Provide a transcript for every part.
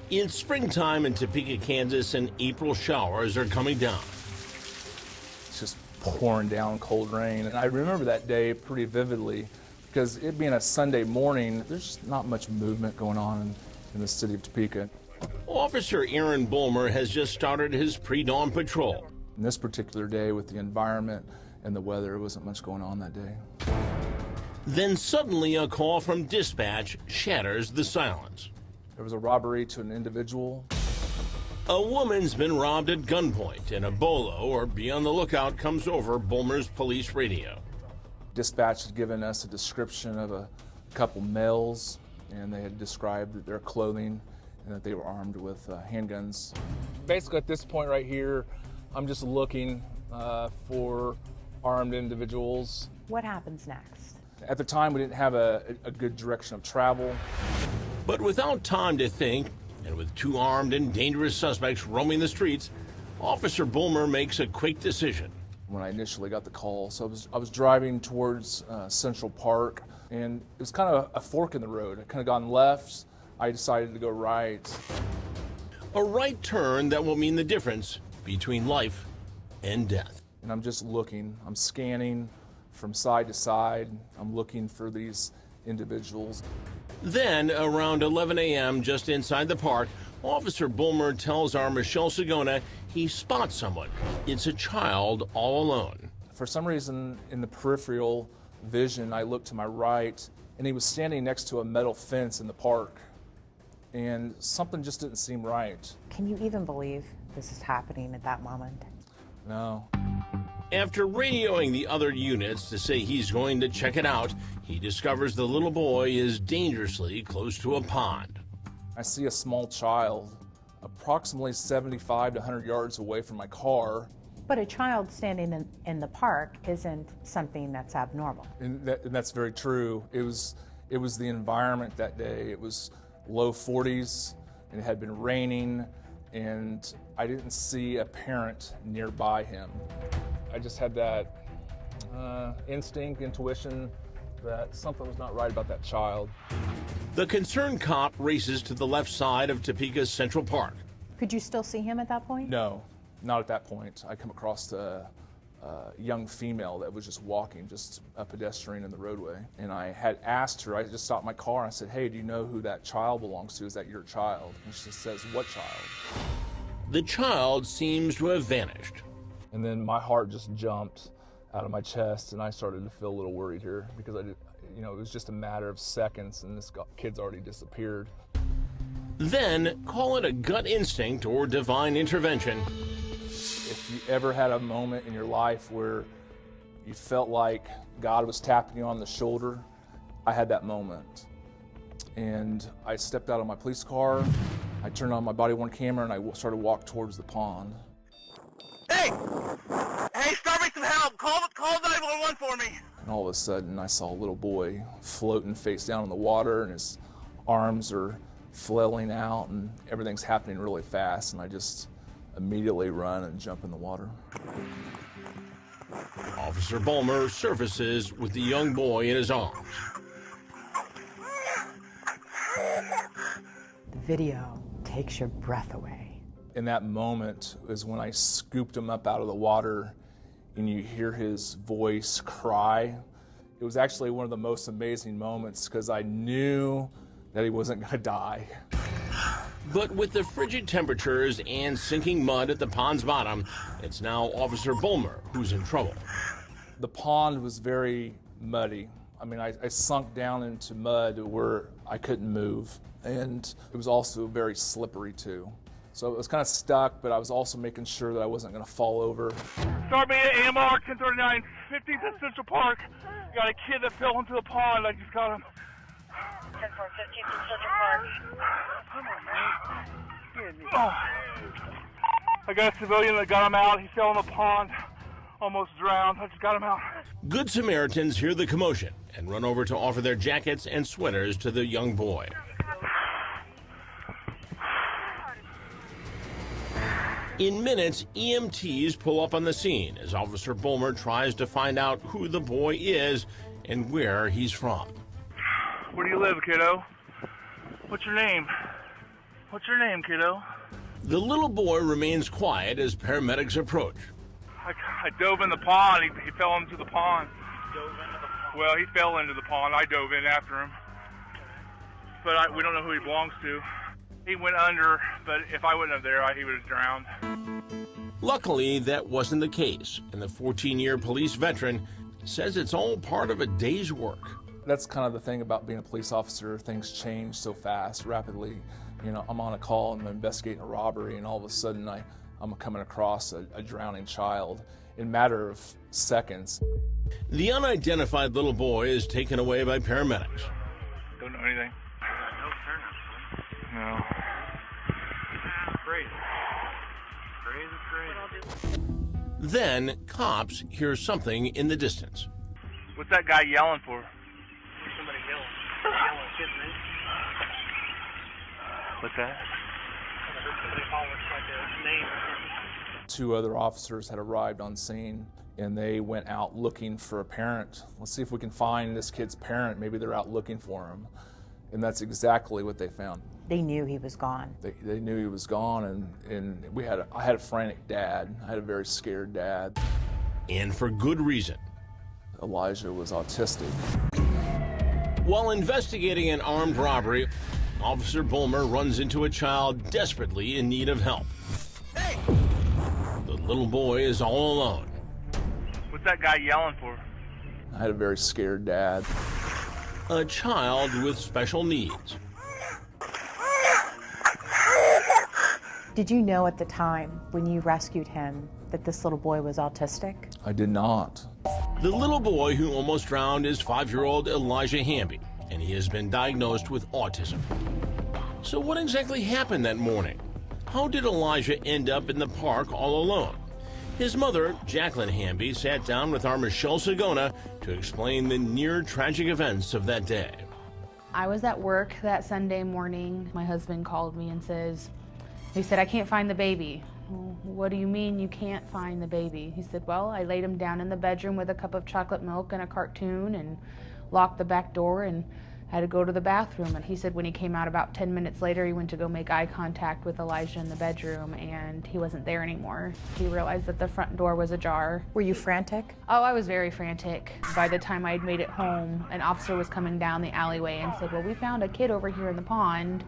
It's springtime in Topeka, Kansas, and April showers are coming down. It's just pouring down cold rain. And I remember that day pretty vividly because it being a Sunday morning, there's just not much movement going on in the city of Topeka. Officer Aaron Bulmer has just started his pre-dawn patrol. And this particular day with the environment and the weather, there wasn't much going on that day. Then suddenly a call from dispatch shatters the silence. There was a robbery to an individual. A woman's been robbed at gunpoint, and a bolo, or be on the lookout, comes over Bulmer's police radio. Dispatch had given us a description of a couple males, and they had described their clothing and that they were armed with handguns. Basically, at this point right here, I'm just looking for armed individuals. What happens next? At the time, we didn't have a good direction of travel. But without time to think, and with two armed and dangerous suspects roaming the streets, Officer Bulmer makes a quick decision. When I initially got the call, so I was driving towards Central Park, and it was kind of a fork in the road. I kind of gone left. I decided to go right. A right turn that will mean the difference between life and death. And I'm just looking. I'm scanning from side to side. I'm looking for these individuals. Then, around 11 a.m., just inside the park, Officer Bulmer tells our Michelle Sagona he spots someone. It's a child all alone. For some reason, in the peripheral vision, I looked to my right, and he was standing next to a metal fence in the park. And something just didn't seem right. Can you even believe this is happening at that moment? No. After radioing the other units to say he's going to check it out, he discovers the little boy is dangerously close to a pond. I see a small child approximately 75 to 100 yards away from my car. But a child standing in the park isn't something that's abnormal. And that's very true. It was the environment that day. It was low 40s, and it had been raining, and I didn't see a parent nearby him. I just had that instinct, intuition that something was not right about that child. The concerned cop races to the left side of Topeka's Central Park. Could you still see him at that point? No, not at that point. I come across a young female that was just walking, just a pedestrian in the roadway. And I had asked her, I just stopped my car and I said, hey, do you know who that child belongs to? Is that your child? And she says, what child? The child seems to have vanished. And then my heart just jumped out of my chest, and I started to feel a little worried here because it was just a matter of seconds, and this kid's already disappeared. Then, call it a gut instinct or divine intervention. If you ever had a moment in your life where you felt like God was tapping you on the shoulder, I had that moment. And I stepped out of my police car, I turned on my body-worn camera, and I started to walk towards the pond. Hey! Hey, start me some help! Call 911 for me! And all of a sudden, I saw a little boy floating face down in the water, and his arms are flailing out, and everything's happening really fast, and I just immediately run and jump in the water. Officer Bulmer surfaces with the young boy in his arms. The video takes your breath away. In that moment is when I scooped him up out of the water, and you hear his voice cry. It was actually one of the most amazing moments because I knew that he wasn't going to die. But with the frigid temperatures and sinking mud at the pond's bottom, it's now Officer Bulmer who's in trouble. The pond was very muddy. I mean, I sunk down into mud where I couldn't move, and it was also very slippery too. So it was kind of stuck, but I was also making sure that I wasn't going to fall over. Start me at AMR 1039, 50th at Central Park. Got a kid that fell into the pond. I just got him. 10-4, 15th at Central Park. Come on, man. I got a civilian that got him out. He fell in the pond, almost drowned. I just got him out. Good Samaritans hear the commotion and run over to offer their jackets and sweaters to the young boy. In minutes, EMTs pull up on the scene as Officer Bulmer tries to find out who the boy is and where he's from. Where do you live, kiddo? What's your name? What's your name, kiddo? The little boy remains quiet as paramedics approach. I dove in the pond. He fell into the pond. Well, he fell into the pond. I dove in after him. But we don't know who he belongs to. He went under, but if I wasn't there, he would have drowned. Luckily, that wasn't the case, and the 14-year police veteran says it's all part of a day's work. That's kind of the thing about being a police officer. Things change so fast, rapidly. You know, I'm on a call and I'm investigating a robbery, and all of a sudden I'm coming across a drowning child in a matter of seconds. The unidentified little boy is taken away by paramedics. Don't know anything. No turnout. No. Crazy. Crazy. Then, cops hear something in the distance. What's that guy yelling for? Somebody yelling kid's name. What's that? I heard somebody holler like a name or something. 2 other officers had arrived on scene, and they went out looking for a parent. Let's see if we can find this kid's parent. Maybe they're out looking for him. And that's exactly what they found. They knew he was gone. They knew he was gone, and I had a frantic dad. I had a very scared dad. And for good reason. Elijah was autistic. While investigating an armed robbery, Officer Bulmer runs into a child desperately in need of help. Hey! The little boy is all alone. What's that guy yelling for? I had a very scared dad. A child with special needs. Did you know at the time when you rescued him that this little boy was autistic? I did not. The little boy who almost drowned is 5-year-old Elijah Hamby, and he has been diagnosed with autism. So what exactly happened that morning? How did Elijah end up in the park all alone? His mother, Jacqueline Hamby, sat down with our Michelle Sagona to explain the near tragic events of that day. I was at work that Sunday morning. My husband called me and he said, I can't find the baby. Well, what do you mean you can't find the baby? He said, well, I laid him down in the bedroom with a cup of chocolate milk and a cartoon and locked the back door and had to go to the bathroom. And he said when he came out about 10 minutes later, he went to go make eye contact with Elijah in the bedroom, and he wasn't there anymore. He realized that the front door was ajar. Were you frantic? Oh, I was very frantic. By the time I had made it home, an officer was coming down the alleyway and said, well, we found a kid over here in the pond.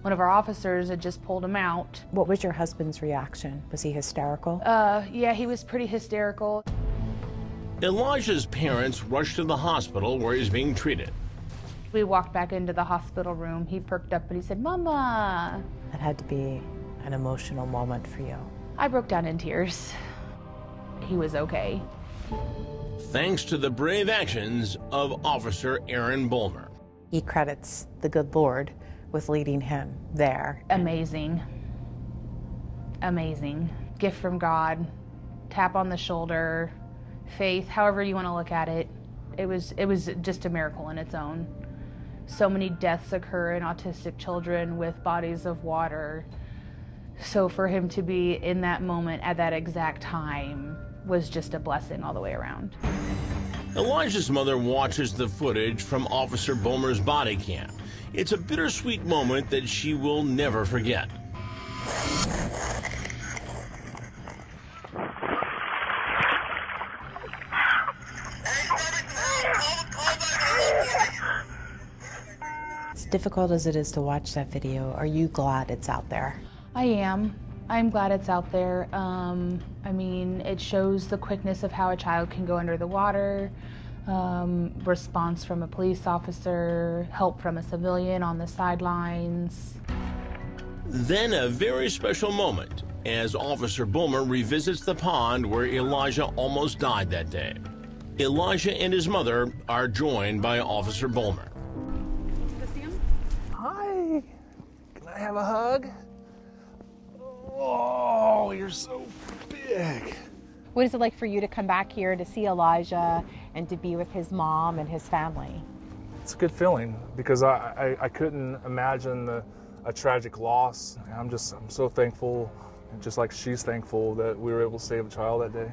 One of our officers had just pulled him out. What was your husband's reaction? Was he hysterical? Yeah, he was pretty hysterical. Elijah's parents rushed to the hospital where he's being treated. We walked back into the hospital room. He perked up and he said, Mama. That had to be an emotional moment for you. I broke down in tears. He was okay. Thanks to the brave actions of Officer Aaron Bulmer. He credits the good Lord with leading him there. Amazing. Amazing. Gift from God. Tap on the shoulder. Faith, however you want to look at it. It was just a miracle in its own. So many deaths occur in autistic children with bodies of water. So for him to be in that moment at that exact time was just a blessing all the way around. Elijah's mother watches the footage from Officer Bulmer's body cam. It's a bittersweet moment that she will never forget. As difficult as it is to watch that video, are you glad it's out there? I am. I'm glad it's out there. I mean, it shows the quickness of how a child can go under the water, response from a police officer, help from a civilian on the sidelines. Then a very special moment as Officer Bulmer revisits the pond where Elijah almost died that day. Elijah and his mother are joined by Officer Bulmer. Hi. Can I have a hug? Oh, you're so big. What is it like for you to come back here to see Elijah and to be with his mom and his family? It's a good feeling because I couldn't imagine a tragic loss. I'm so thankful, just like she's thankful that we were able to save a child that day.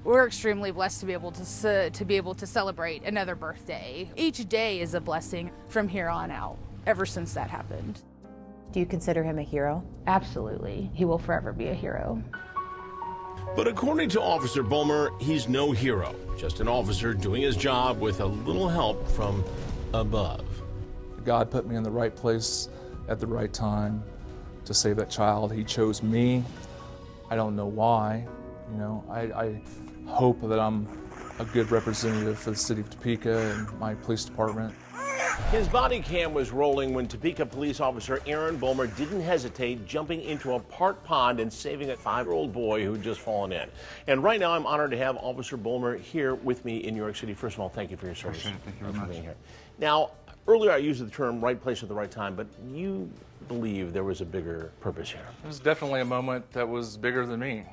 We're extremely blessed to be able to celebrate another birthday. Each day is a blessing from here on out, ever since that happened. Do you consider him a hero? Absolutely. He will forever be a hero. But according to Officer Bulmer, he's no hero, just an officer doing his job with a little help from above. God put me in the right place at the right time to save that child. He chose me. I don't know why. You know, I hope that I'm a good representative for the city of Topeka and my police department. His body cam was rolling when Topeka police officer Aaron Bulmer didn't hesitate, jumping into a park pond and saving a 5-year-old boy who had just fallen in. And right now, I'm honored to have Officer Bulmer here with me in New York City. First of all, thank you for your service. Thank you very much. Being here. Now, earlier I used the term right place at the right time, but you believe there was a bigger purpose here. It was definitely a moment that was bigger than me.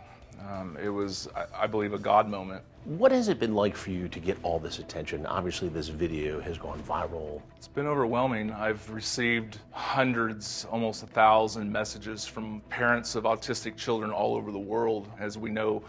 It was, I believe, a God moment. What has it been like for you to get all this attention? Obviously, this video has gone viral. It's been overwhelming. I've received hundreds, almost 1,000 messages from parents of autistic children all over the world, as we know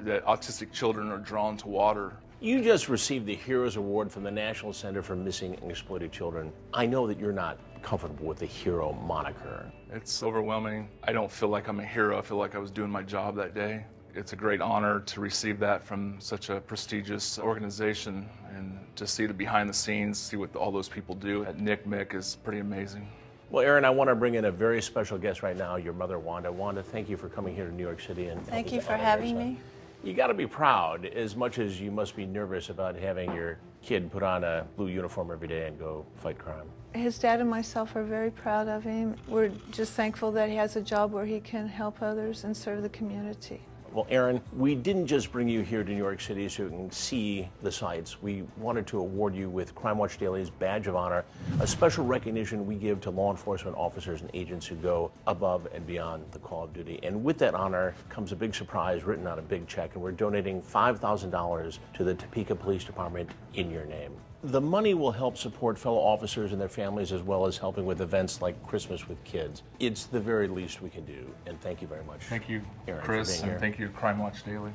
that autistic children are drawn to water. You just received the Heroes Award from the National Center for Missing and Exploited Children. I know that you're not comfortable with the hero moniker. It's overwhelming. I don't feel like I'm a hero. I feel like I was doing my job that day. It's a great honor to receive that from such a prestigious organization, and to see the behind the scenes, see what all those people do at NCMEC is pretty amazing. Well, Aaron, I want to bring in a very special guest right now, your mother, Wanda. Wanda, thank you for coming here to New York City. And Thank you for having me. You got to be proud, as much as you must be nervous about having your kid put on a blue uniform every day and go fight crime. His dad and myself are very proud of him. We're just thankful that he has a job where he can help others and serve the community. Well, Aaron, we didn't just bring you here to New York City so you can see the sights. We wanted to award you with Crime Watch Daily's Badge of Honor, a special recognition we give to law enforcement officers and agents who go above and beyond the call of duty. And with that honor comes a big surprise written on a big check, and we're donating $5,000 to the Topeka Police Department in your name. The money will help support fellow officers and their families, as well as helping with events like Christmas with Kids. It's the very least we can do, and thank you very much. Thank you, Aaron, Chris, for being and here. thank you, Crime Watch Daily.